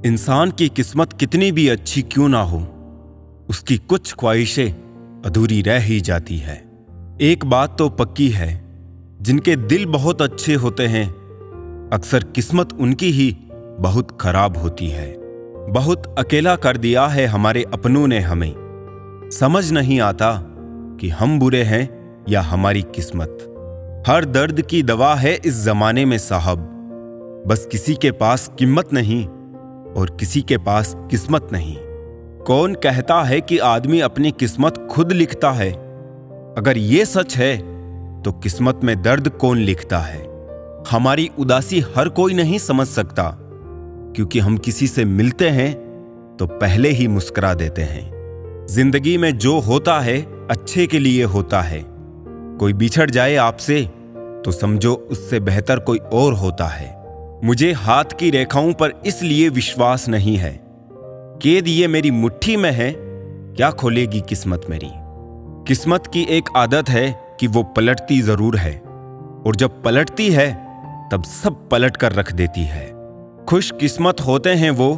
इंसान की किस्मत कितनी भी अच्छी क्यों ना हो, उसकी कुछ ख्वाहिशें अधूरी रह ही जाती है। एक बात तो पक्की है, जिनके दिल बहुत अच्छे होते हैं अक्सर किस्मत उनकी ही बहुत खराब होती है। बहुत अकेला कर दिया है हमारे अपनों ने हमें। समझ नहीं आता कि हम बुरे हैं या हमारी किस्मत। हर दर्द की दवा है इस जमाने में साहब, बस किसी के पास कीमत नहीं और किसी के पास किस्मत नहीं। कौन कहता है कि आदमी अपनी किस्मत खुद लिखता है? अगर ये सच है तो किस्मत में दर्द कौन लिखता है? हमारी उदासी हर कोई नहीं समझ सकता, क्योंकि हम किसी से मिलते हैं तो पहले ही मुस्कुरा देते हैं। जिंदगी में जो होता है अच्छे के लिए होता है। कोई बिछड़ जाए आपसे तो समझो उससे बेहतर कोई और होता है। मुझे हाथ की रेखाओं पर इसलिए विश्वास नहीं है। कैद ये मेरी मुट्ठी में है, क्या खोलेगी किस्मत मेरी? किस्मत की एक आदत है कि वो पलटती जरूर है, और जब पलटती है तब सब पलट कर रख देती है। खुश किस्मत होते हैं वो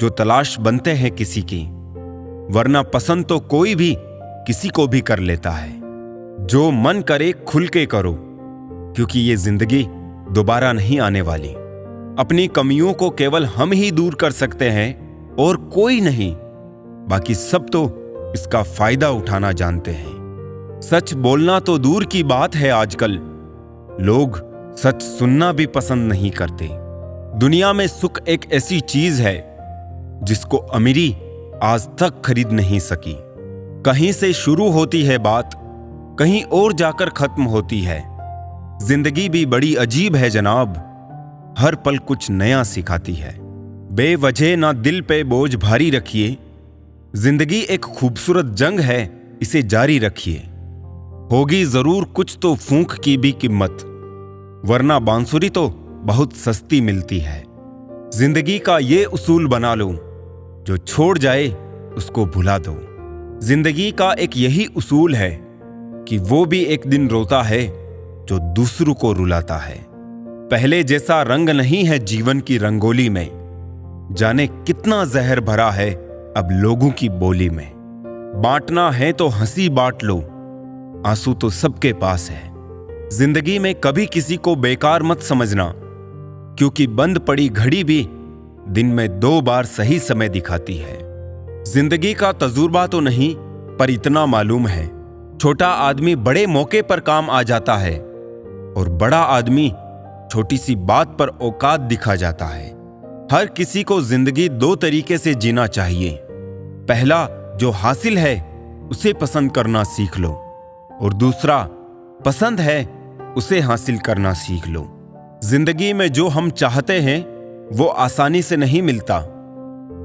जो तलाश बनते हैं किसी की, वरना पसंद तो कोई भी किसी को भी कर लेता है। जो मन करे खुल के करो, क्योंकि ये जिंदगी दोबारा नहीं आने वाली। अपनी कमियों को केवल हम ही दूर कर सकते हैं और कोई नहीं। बाकी सब तो इसका फायदा उठाना जानते हैं। सच बोलना तो दूर की बात है, आजकल लोग सच सुनना भी पसंद नहीं करते। दुनिया में सुख एक ऐसी चीज है जिसको अमीरी आज तक खरीद नहीं सकी। कहीं से शुरू होती है बात, कहीं और जाकर खत्म होती है। जिंदगी भी बड़ी अजीब है जनाब, हर पल कुछ नया सिखाती है। बेवजह ना दिल पे बोझ भारी रखिए। जिंदगी एक खूबसूरत जंग है, इसे जारी रखिए। होगी जरूर कुछ तो फूंक की भी कीमत, वरना बांसुरी तो बहुत सस्ती मिलती है। जिंदगी का ये उसूल बना लो, जो छोड़ जाए उसको भुला दो। जिंदगी का एक यही उसूल है कि वो भी एक दिन रोता है जो दूसरों को रुलाता है। पहले जैसा रंग नहीं है जीवन की रंगोली में, जाने कितना जहर भरा है अब लोगों की बोली में। बांटना है तो हंसी बांट लो, आंसू तो सबके पास है। जिंदगी में कभी किसी को बेकार मत समझना, क्योंकि बंद पड़ी घड़ी भी दिन में 2 बार सही समय दिखाती है। जिंदगी का तजुर्बा तो नहीं, पर इतना मालूम है, छोटा आदमी बड़े मौके पर काम आ जाता है और बड़ा आदमी छोटी सी बात पर औकात दिखा जाता है। हर किसी को जिंदगी 2 तरीके से जीना चाहिए। पहला, जो हासिल है उसे पसंद करना सीख लो, और दूसरा, पसंद है उसे हासिल करना सीख लो। जिंदगी में जो हम चाहते हैं वो आसानी से नहीं मिलता,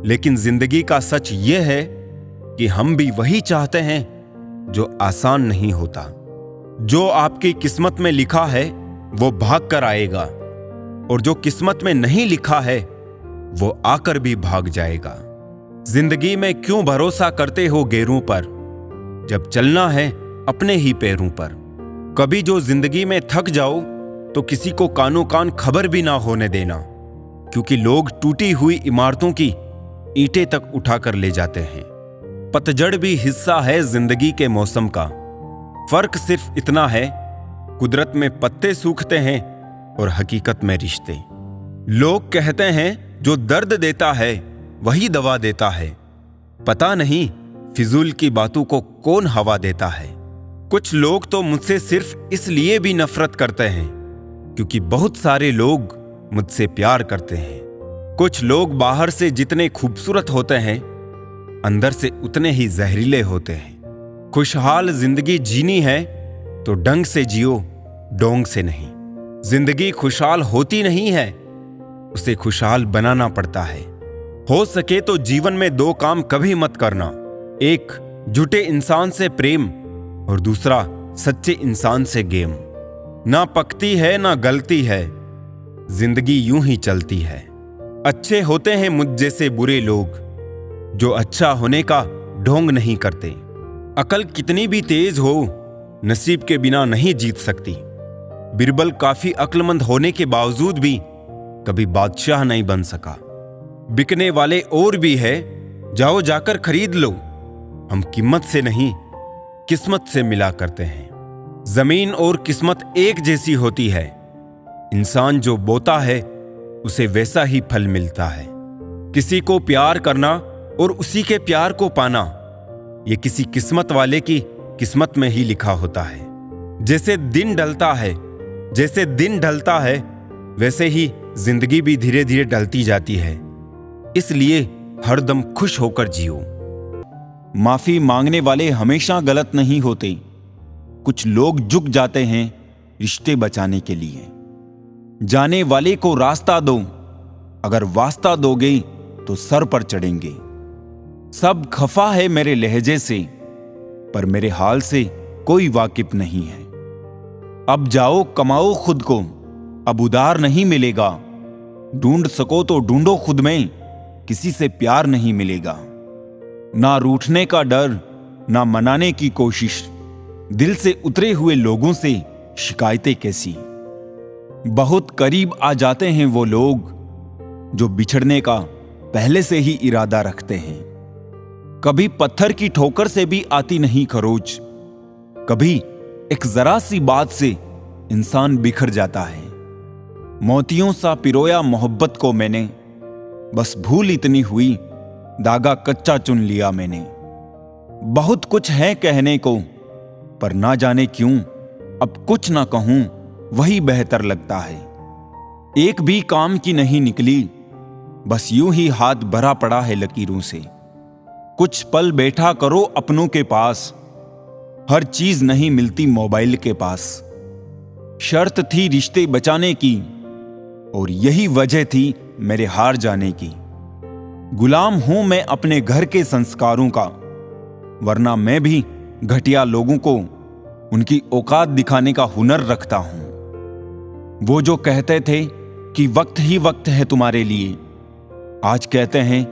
लेकिन जिंदगी का सच ये है कि हम भी वही चाहते हैं जो आसान नहीं होता। जो आपकी किस्मत में लिखा है वो भाग कर आएगा, और जो किस्मत में नहीं लिखा है वो आकर भी भाग जाएगा। जिंदगी में क्यों भरोसा करते हो गैरों पर, जब चलना है अपने ही पैरों पर। कभी जो जिंदगी में थक जाओ तो किसी को कानो कान खबर भी ना होने देना, क्योंकि लोग टूटी हुई इमारतों की ईंटें तक उठाकर ले जाते हैं। पतझड़ भी हिस्सा है जिंदगी के मौसम का। फर्क सिर्फ इतना है, कुदरत में पत्ते सूखते हैं और हकीकत में रिश्ते। लोग कहते हैं जो दर्द देता है वही दवा देता है। पता नहीं फिजूल की बातों को कौन हवा देता है। कुछ लोग तो मुझसे सिर्फ इसलिए भी नफरत करते हैं क्योंकि बहुत सारे लोग मुझसे प्यार करते हैं। कुछ लोग बाहर से जितने खूबसूरत होते हैं, अंदर से उतने ही जहरीले होते हैं। खुशहाल जिंदगी जीनी है तो ढंग से जियो, डोंग से नहीं। जिंदगी खुशहाल होती नहीं है, उसे खुशहाल बनाना पड़ता है। हो सके तो जीवन में 2 काम कभी मत करना, एक झूठे इंसान से प्रेम और दूसरा सच्चे इंसान से गेम। ना पकती है ना गलती है, जिंदगी यूं ही चलती है। अच्छे होते हैं मुझ जैसे बुरे लोग, जो अच्छा होने का ढोंग नहीं करते। अकल कितनी भी तेज हो, नसीब के बिना नहीं जीत सकती। बिरबल काफी अक्लमंद होने के बावजूद भी कभी बादशाह नहीं बन सका। बिकने वाले और भी है, जाओ जाकर खरीद लो। हम कीमत से नहीं, किस्मत से मिला करते हैं। जमीन और किस्मत एक जैसी होती है। इंसान जो बोता है उसे वैसा ही फल मिलता है। किसी को प्यार करना और उसी के प्यार को पाना, ये किसी किस्मत वाले की किस्मत में ही लिखा होता है। जैसे दिन ढलता है वैसे ही जिंदगी भी धीरे धीरे ढलती जाती है। इसलिए हरदम खुश होकर जियो। माफी मांगने वाले हमेशा गलत नहीं होते। कुछ लोग झुक जाते हैं रिश्ते बचाने के लिए। जाने वाले को रास्ता दो, अगर वास्ता दोगे तो सर पर चढ़ेंगे। सब खफा है मेरे लहजे से, पर मेरे हाल से कोई वाकिफ नहीं है। अब जाओ कमाओ खुद को, अब उधार नहीं मिलेगा। ढूंढ सको तो ढूंढो खुद में, किसी से प्यार नहीं मिलेगा। ना रूठने का डर, ना मनाने की कोशिश। दिल से उतरे हुए लोगों से शिकायतें कैसी। बहुत करीब आ जाते हैं वो लोग जो बिछड़ने का पहले से ही इरादा रखते हैं। कभी पत्थर की ठोकर से भी आती नहीं खरोच। कभी एक जरा सी बात से इंसान बिखर जाता है। मोतियों सा पिरोया मोहब्बत को मैंने, बस भूल इतनी हुई धागा कच्चा चुन लिया मैंने। बहुत कुछ है कहने को, पर ना जाने क्यों अब कुछ ना कहूं वही बेहतर लगता है। एक भी काम की नहीं निकली, बस यूं ही हाथ भरा पड़ा है लकीरों से। कुछ पल बैठा करो अपनों के पास, हर चीज नहीं मिलती मोबाइल के पास। शर्त थी रिश्ते बचाने की, और यही वजह थी मेरे हार जाने की। गुलाम हूं मैं अपने घर के संस्कारों का, वरना मैं भी घटिया लोगों को उनकी औकात दिखाने का हुनर रखता हूं। वो जो कहते थे कि वक्त ही वक्त है तुम्हारे लिए, आज कहते हैं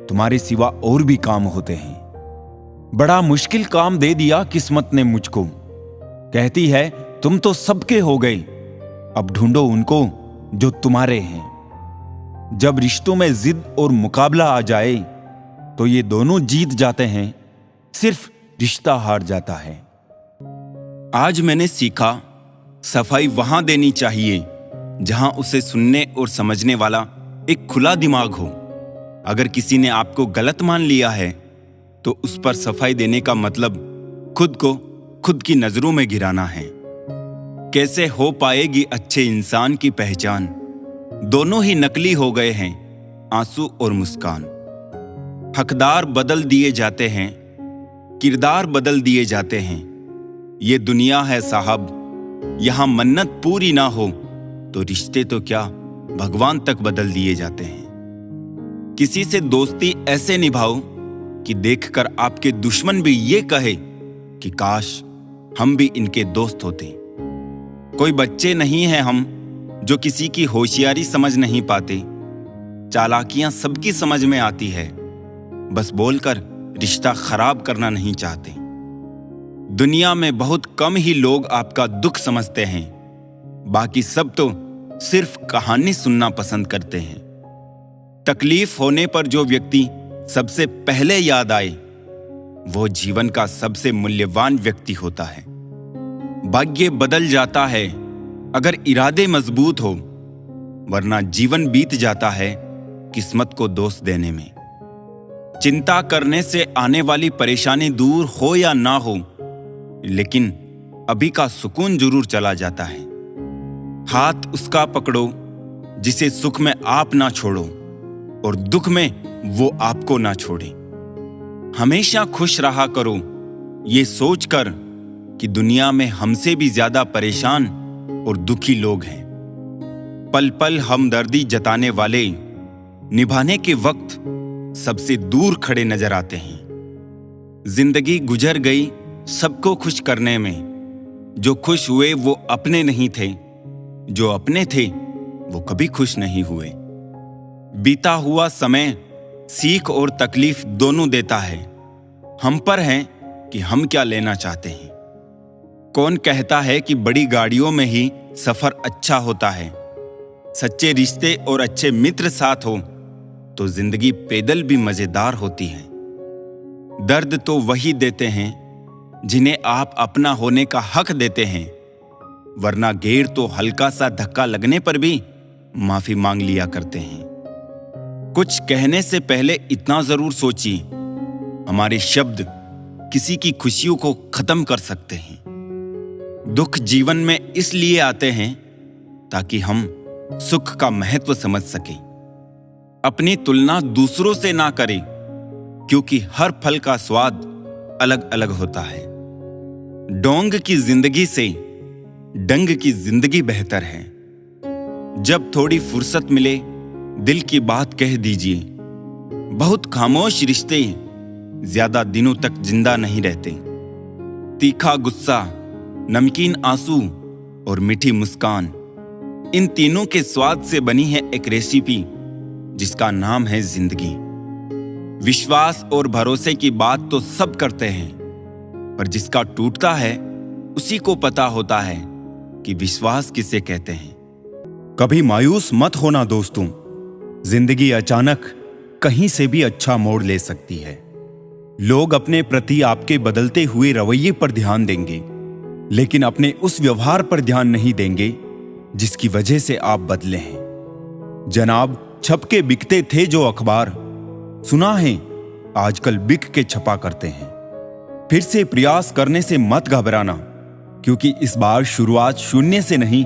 तुम्हारे सिवा और भी काम होते हैं। बड़ा मुश्किल काम दे दिया किस्मत ने मुझको। कहती है तुम तो सबके हो गए, अब ढूंढो उनको जो तुम्हारे हैं। जब रिश्तों में जिद और मुकाबला आ जाए तो ये दोनों जीत जाते हैं, सिर्फ रिश्ता हार जाता है। आज मैंने सीखा, सफाई वहां देनी चाहिए जहां उसे सुनने और समझने वाला एक खुला दिमाग हो। अगर किसी ने आपको गलत मान लिया है तो उस पर सफाई देने का मतलब खुद को खुद की नजरों में गिराना है। कैसे हो पाएगी अच्छे इंसान की पहचान, दोनों ही नकली हो गए हैं आंसू और मुस्कान। हकदार बदल दिए जाते हैं, किरदार बदल दिए जाते हैं। ये दुनिया है साहब, यहां मन्नत पूरी ना हो तो रिश्ते तो क्या भगवान तक बदल दिए जाते हैं। किसी से दोस्ती ऐसे निभाओ कि देखकर आपके दुश्मन भी ये कहे कि काश हम भी इनके दोस्त होते। कोई बच्चे नहीं हैं हम जो किसी की होशियारी समझ नहीं पाते। चालाकियां सबकी समझ में आती है, बस बोलकर रिश्ता खराब करना नहीं चाहते। दुनिया में बहुत कम ही लोग आपका दुख समझते हैं, बाकी सब तो सिर्फ कहानी सुनना पसंद करते हैं। तकलीफ होने पर जो व्यक्ति सबसे पहले याद आए वो जीवन का सबसे मूल्यवान व्यक्ति होता है। भाग्य बदल जाता है अगर इरादे मजबूत हो, वरना जीवन बीत जाता है किस्मत को दोष देने में। चिंता करने से आने वाली परेशानी दूर हो या ना हो, लेकिन अभी का सुकून जरूर चला जाता है। हाथ उसका पकड़ो जिसे सुख में आप ना छोड़ो और दुख में वो आपको ना छोड़े। हमेशा खुश रहा करो ये सोचकर कि दुनिया में हमसे भी ज्यादा परेशान और दुखी लोग हैं। पल पल हमदर्दी जताने वाले निभाने के वक्त सबसे दूर खड़े नजर आते हैं। जिंदगी गुजर गई सबको खुश करने में, जो खुश हुए वो अपने नहीं थे, जो अपने थे वो कभी खुश नहीं हुए। बीता हुआ समय सीख और तकलीफ दोनों देता है। हम पर है कि हम क्या लेना चाहते हैं। कौन कहता है कि बड़ी गाड़ियों में ही सफर अच्छा होता है। सच्चे रिश्ते और अच्छे मित्र साथ हो तो जिंदगी पैदल भी मजेदार होती है। दर्द तो वही देते हैं जिन्हें आप अपना होने का हक देते हैं, वरना गैर तो हल्का सा धक्का लगने पर भी माफी मांग लिया करते हैं। कुछ कहने से पहले इतना जरूर सोचिए, हमारे शब्द किसी की खुशियों को खत्म कर सकते हैं। दुख जीवन में इसलिए आते हैं ताकि हम सुख का महत्व समझ सकें। अपनी तुलना दूसरों से ना करें, क्योंकि हर फल का स्वाद अलग अलग होता है। डोंग की जिंदगी से डंग की जिंदगी बेहतर है। जब थोड़ी फुर्सत मिले दिल की बात कह दीजिए। बहुत खामोश रिश्ते ज्यादा दिनों तक जिंदा नहीं रहते। तीखा गुस्सा, नमकीन आंसू और मीठी मुस्कान, इन तीनों के स्वाद से बनी है एक रेसिपी जिसका नाम है जिंदगी। विश्वास और भरोसे की बात तो सब करते हैं, पर जिसका टूटता है उसी को पता होता है कि विश्वास किसे कहते हैं। कभी मायूस मत होना दोस्तों, जिंदगी अचानक कहीं से भी अच्छा मोड़ ले सकती है। लोग अपने प्रति आपके बदलते हुए रवैये पर ध्यान देंगे, लेकिन अपने उस व्यवहार पर ध्यान नहीं देंगे जिसकी वजह से आप बदले हैं। जनाब, छप के बिकते थे जो अखबार, सुना है आजकल बिक के छपा करते हैं। फिर से प्रयास करने से मत घबराना, क्योंकि इस बार शुरुआत शून्य से नहीं,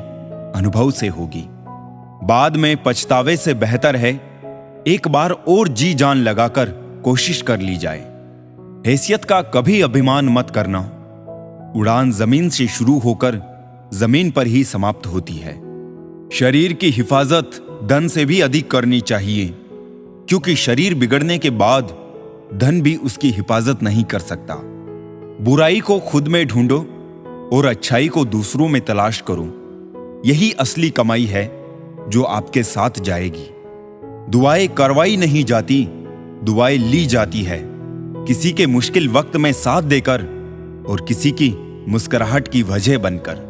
अनुभव से होगी। बाद में पछतावे से बेहतर है एक बार और जी जान लगाकर कोशिश कर ली जाए। हैसियत का कभी अभिमान मत करना। उड़ान जमीन से शुरू होकर जमीन पर ही समाप्त होती है। शरीर की हिफाजत धन से भी अधिक करनी चाहिए, क्योंकि शरीर बिगड़ने के बाद धन भी उसकी हिफाजत नहीं कर सकता। बुराई को खुद में ढूंढो और अच्छाई को दूसरों में तलाश करो। यही असली कमाई है जो आपके साथ जाएगी। दुआएं करवाई नहीं जाती, दुआएं ली जाती है। किसी के मुश्किल वक्त में साथ देकर और किसी की मुस्कुराहट की वजह बनकर।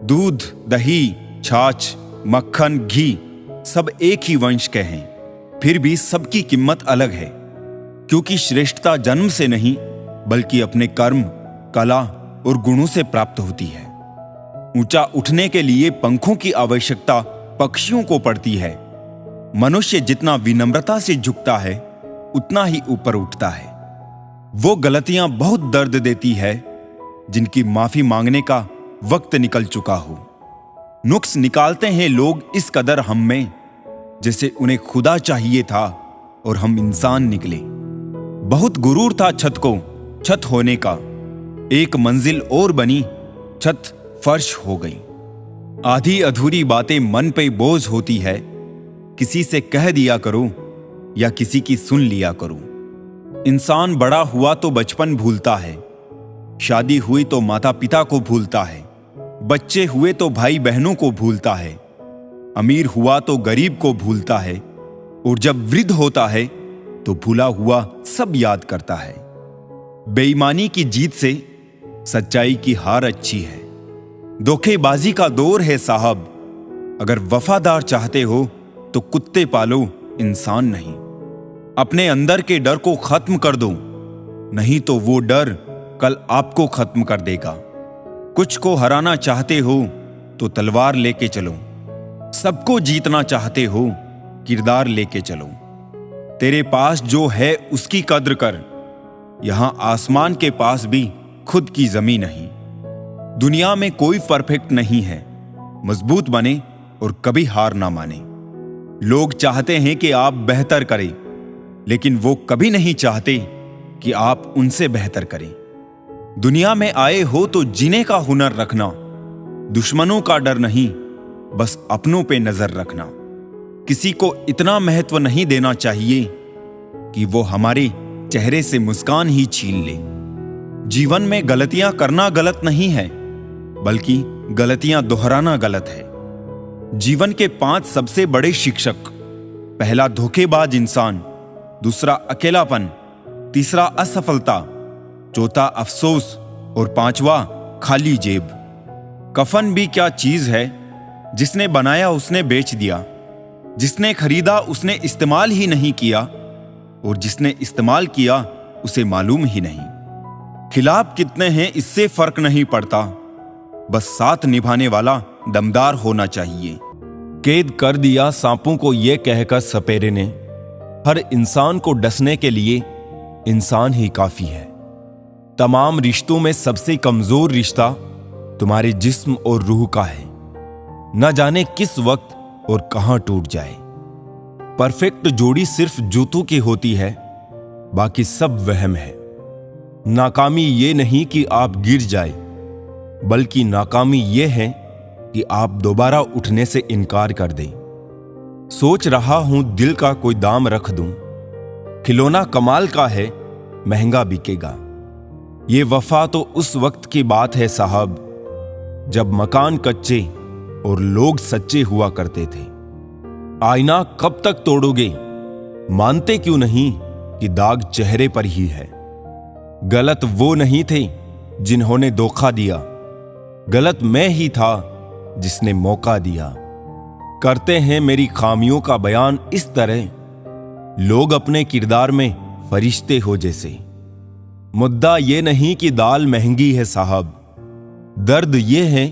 दूध, दही, छाछ, मक्खन, घी सब एक ही वंश के हैं, फिर भी सबकी कीमत अलग है, क्योंकि श्रेष्ठता जन्म से नहीं बल्कि अपने कर्म, कला और गुणों से प्राप्त होती है। ऊंचा उठने के लिए पंखों की आवश्यकता पक्षियों को पड़ती है। मनुष्य जितना विनम्रता से झुकता है उतना ही ऊपर उठता है। वो गलतियां बहुत दर्द देती है जिनकी माफी मांगने का वक्त निकल चुका हो। नुक्स निकालते हैं लोग इस कदर हम में, जैसे उन्हें खुदा चाहिए था और हम इंसान निकले। बहुत गुरूर था छत को छत होने का, एक मंजिल और बनी, छत फर्श हो गई। आधी अधूरी बातें मन पे बोझ होती है, किसी से कह दिया करो या किसी की सुन लिया करो। इंसान बड़ा हुआ तो बचपन भूलता है, शादी हुई तो माता पिता को भूलता है, बच्चे हुए तो भाई बहनों को भूलता है, अमीर हुआ तो गरीब को भूलता है, और जब वृद्ध होता है तो भूला हुआ सब याद करता है। बेईमानी की जीत से सच्चाई की हार अच्छी है। धोखेबाजी का दौर है साहब, अगर वफादार चाहते हो तो कुत्ते पालो, इंसान नहीं। अपने अंदर के डर को खत्म कर दो, नहीं तो वो डर कल आपको खत्म कर देगा। कुछ को हराना चाहते हो तो तलवार लेके चलो, सबको जीतना चाहते हो किरदार लेके चलो। तेरे पास जो है उसकी कद्र कर, यहां आसमान के पास भी खुद की जमीन नहीं। दुनिया में कोई परफेक्ट नहीं है, मजबूत बने और कभी हार ना माने। लोग चाहते हैं कि आप बेहतर करें, लेकिन वो कभी नहीं चाहते कि आप उनसे बेहतर करें। दुनिया में आए हो तो जीने का हुनर रखना, दुश्मनों का डर नहीं, बस अपनों पे नजर रखना। किसी को इतना महत्व नहीं देना चाहिए कि वो हमारे चेहरे से मुस्कान ही छीन ले। जीवन में गलतियां करना गलत नहीं है, बल्कि गलतियां दोहराना गलत है। जीवन के 5 सबसे बड़े शिक्षक: पहला धोखेबाज इंसान, दूसरा अकेलापन, तीसरा असफलता, चौथा अफसोस और 5वां खाली जेब। कफन भी क्या चीज है, जिसने बनाया उसने बेच दिया, जिसने खरीदा उसने इस्तेमाल ही नहीं किया, और जिसने इस्तेमाल किया उसे मालूम ही नहीं। खिलाफ कितने हैं इससे फर्क नहीं पड़ता, बस साथ निभाने वाला दमदार होना चाहिए। कैद कर दिया सांपों को ये कहकर सपेरे ने, हर इंसान को डसने के लिए इंसान ही काफी है। तमाम रिश्तों में सबसे कमजोर रिश्ता तुम्हारे जिस्म और रूह का है। न जाने किस वक्त और कहां टूट जाए। परफेक्ट जोड़ी सिर्फ जूतों की होती है, बाकी सब वहम है। नाकामी ये नहीं कि आप गिर जाए, बल्कि नाकामी ये है कि आप दोबारा उठने से इनकार कर दें। सोच रहा हूं दिल का कोई दाम रख दूं, खिलौना कमाल का है, महंगा बिकेगा। ये वफा तो उस वक्त की बात है साहब, जब मकान कच्चे और लोग सच्चे हुआ करते थे। आईना कब तक तोड़ोगे? मानते क्यों नहीं कि दाग चेहरे पर ही है? गलत वो नहीं थे जिन्होंने धोखा दिया, गलत मैं ही था जिसने मौका दिया। करते हैं मेरी खामियों का बयान इस तरह, लोग अपने किरदार में फरिश्ते हो जैसे। मुद्दा ये नहीं कि दाल महंगी है साहब, दर्द ये है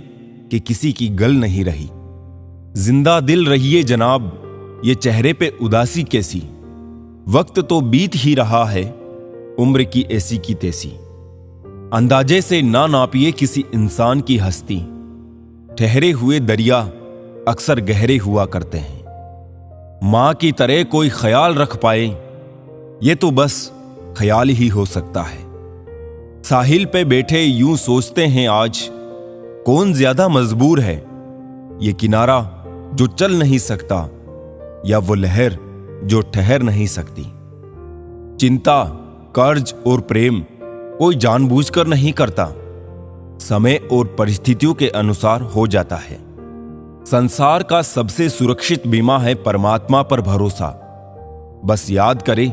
कि किसी की गल नहीं रही। जिंदा दिल रहिए जनाब, ये चेहरे पे उदासी कैसी। वक्त तो बीत ही रहा है, उम्र की ऐसी की तैसी। अंदाजे से ना नापिए किसी इंसान की हस्ती, ठहरे हुए दरिया अक्सर गहरे हुआ करते हैं। मां की तरह कोई ख्याल रख पाए, ये तो बस ख्याल ही हो सकता है। साहिल पे बैठे यूं सोचते हैं आज, कौन ज्यादा मजबूर है, ये किनारा जो चल नहीं सकता, या वो लहर जो ठहर नहीं सकती। चिंता, कर्ज और प्रेम कोई जानबूझकर नहीं करता, समय और परिस्थितियों के अनुसार हो जाता है। संसार का सबसे सुरक्षित बीमा है परमात्मा पर भरोसा। बस याद करे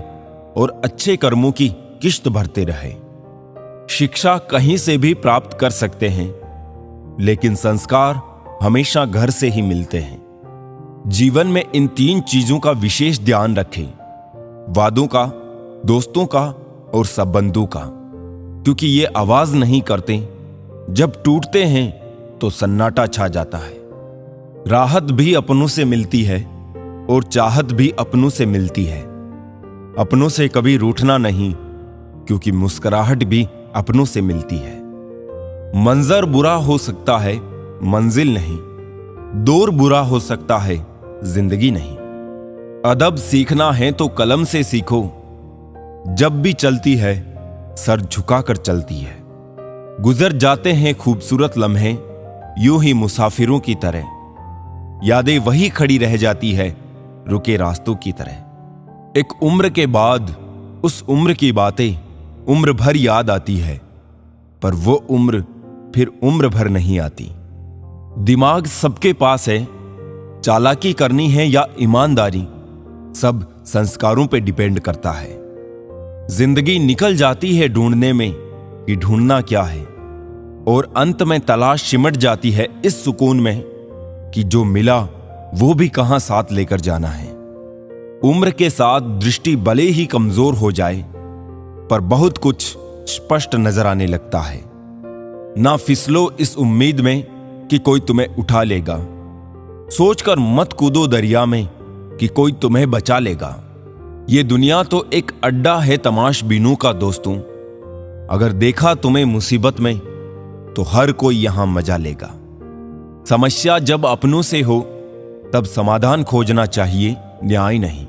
और अच्छे कर्मों की किश्त भरते रहे। शिक्षा कहीं से भी प्राप्त कर सकते हैं, लेकिन संस्कार हमेशा घर से ही मिलते हैं। जीवन में इन 3 चीजों का विशेष ध्यान रखें, वादों का, दोस्तों का और संबंधों का, क्योंकि ये आवाज नहीं करते, जब टूटते हैं तो सन्नाटा छा जाता है। राहत भी अपनों से मिलती है और चाहत भी अपनों से मिलती है। अपनों से कभी रूठना नहीं, क्योंकि मुस्कुराहट भी अपनों से मिलती है। मंजर बुरा हो सकता है, मंजिल नहीं। दौर बुरा हो सकता है, जिंदगी नहीं। अदब सीखना है तो कलम से सीखो, जब भी चलती है सर झुकाकर चलती है। गुजर जाते हैं खूबसूरत लम्हे यूं ही मुसाफिरों की तरह, यादें वही खड़ी रह जाती है रुके रास्तों की तरह। एक उम्र के बाद उस उम्र की बातें उम्र भर याद आती है, पर वो उम्र फिर उम्र भर नहीं आती। दिमाग सबके पास है, चालाकी करनी है या ईमानदारी, सब संस्कारों पे डिपेंड करता है। जिंदगी निकल जाती है ढूंढने में कि ढूंढना क्या है, और अंत में तलाश सिमट जाती है इस सुकून में कि जो मिला वो भी कहां साथ लेकर जाना है। उम्र के साथ दृष्टि भले ही कमजोर हो जाए, पर बहुत कुछ स्पष्ट नजर आने लगता है। ना फिसलो इस उम्मीद में कि कोई तुम्हें उठा लेगा, सोचकर मत कूदो दरिया में कि कोई तुम्हें बचा लेगा। ये दुनिया तो एक अड्डा है तमाशबीनों का दोस्तों, अगर देखा तुम्हें मुसीबत में तो हर कोई यहां मजा लेगा। समस्या जब अपनों से हो तब समाधान खोजना चाहिए, न्याय नहीं।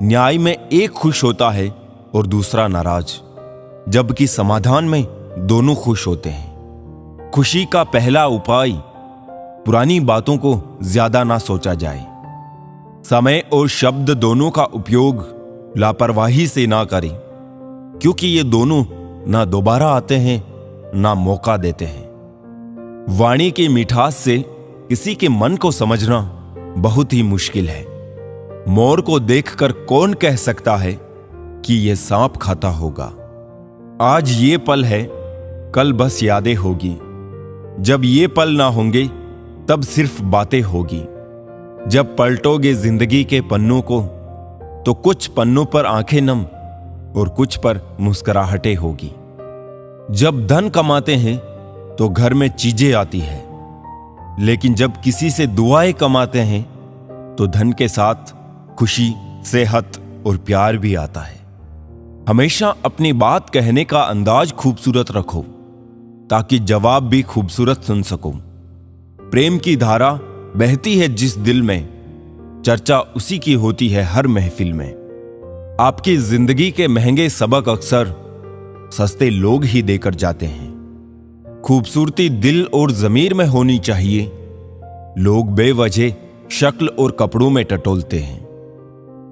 न्याय में एक खुश होता है और दूसरा नाराज, जबकि समाधान में दोनों खुश होते हैं। खुशी का पहला उपाय, पुरानी बातों को ज्यादा ना सोचा जाए। समय और शब्द दोनों का उपयोग लापरवाही से ना करें, क्योंकि ये दोनों ना दोबारा आते हैं ना मौका देते हैं। वाणी की मिठास से किसी के मन को समझना बहुत ही मुश्किल है। मोर को देखकर कौन कह सकता है कि यह सांप खाता होगा। आज ये पल है, कल बस यादें होगी। जब ये पल ना होंगे तब सिर्फ बातें होगी। जब पलटोगे जिंदगी के पन्नों को तो कुछ पन्नों पर आंखें नम और कुछ पर मुस्कुराहटें होगी। जब धन कमाते हैं तो घर में चीजें आती है, लेकिन जब किसी से दुआएं कमाते हैं तो धन के साथ खुशी, सेहत और प्यार भी आता है। हमेशा अपनी बात कहने का अंदाज खूबसूरत रखो ताकि जवाब भी खूबसूरत सुन सको। प्रेम की धारा बहती है जिस दिल में, चर्चा उसी की होती है हर महफिल में। आपकी जिंदगी के महंगे सबक अक्सर सस्ते लोग ही देकर जाते हैं। खूबसूरती दिल और जमीर में होनी चाहिए, लोग बेवजह शक्ल और कपड़ों में टटोलते हैं।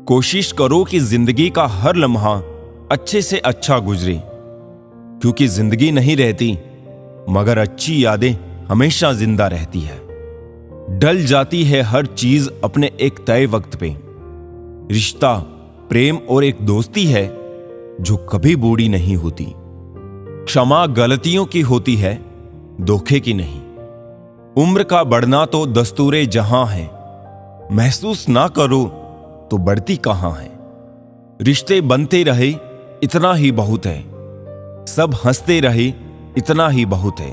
कोशिश करो कि जिंदगी का हर लम्हा अच्छे से अच्छा गुजरे, क्योंकि जिंदगी नहीं रहती मगर अच्छी यादें हमेशा जिंदा रहती है। ढल जाती है हर चीज अपने एक तय वक्त पे। रिश्ता, प्रेम और एक दोस्ती है जो कभी बूढ़ी नहीं होती। क्षमा गलतियों की होती है, धोखे की नहीं। उम्र का बढ़ना तो दस्तूरे जहां है, महसूस ना करो तो बढ़ती कहां है। रिश्ते बनते रहे इतना ही बहुत है, सब हंसते रहे इतना ही बहुत है।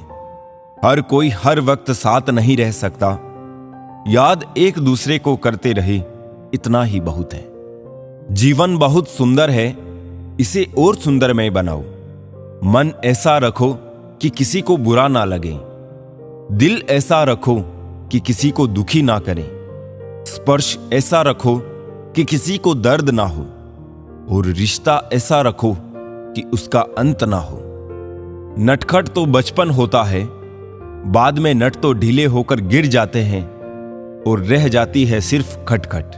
हर कोई हर वक्त साथ नहीं रह सकता, याद एक दूसरे को करते रहे इतना ही बहुत है। जीवन बहुत सुंदर है, इसे और सुंदरमय बनाओ। मन ऐसा रखो कि किसी को बुरा ना लगे, दिल ऐसा रखो कि किसी को दुखी ना करे, स्पर्श ऐसा रखो कि किसी को दर्द ना हो, और रिश्ता ऐसा रखो कि उसका अंत ना हो। नटखट तो बचपन होता है, बाद में नट तो ढीले होकर गिर जाते हैं और रह जाती है सिर्फ खटखट।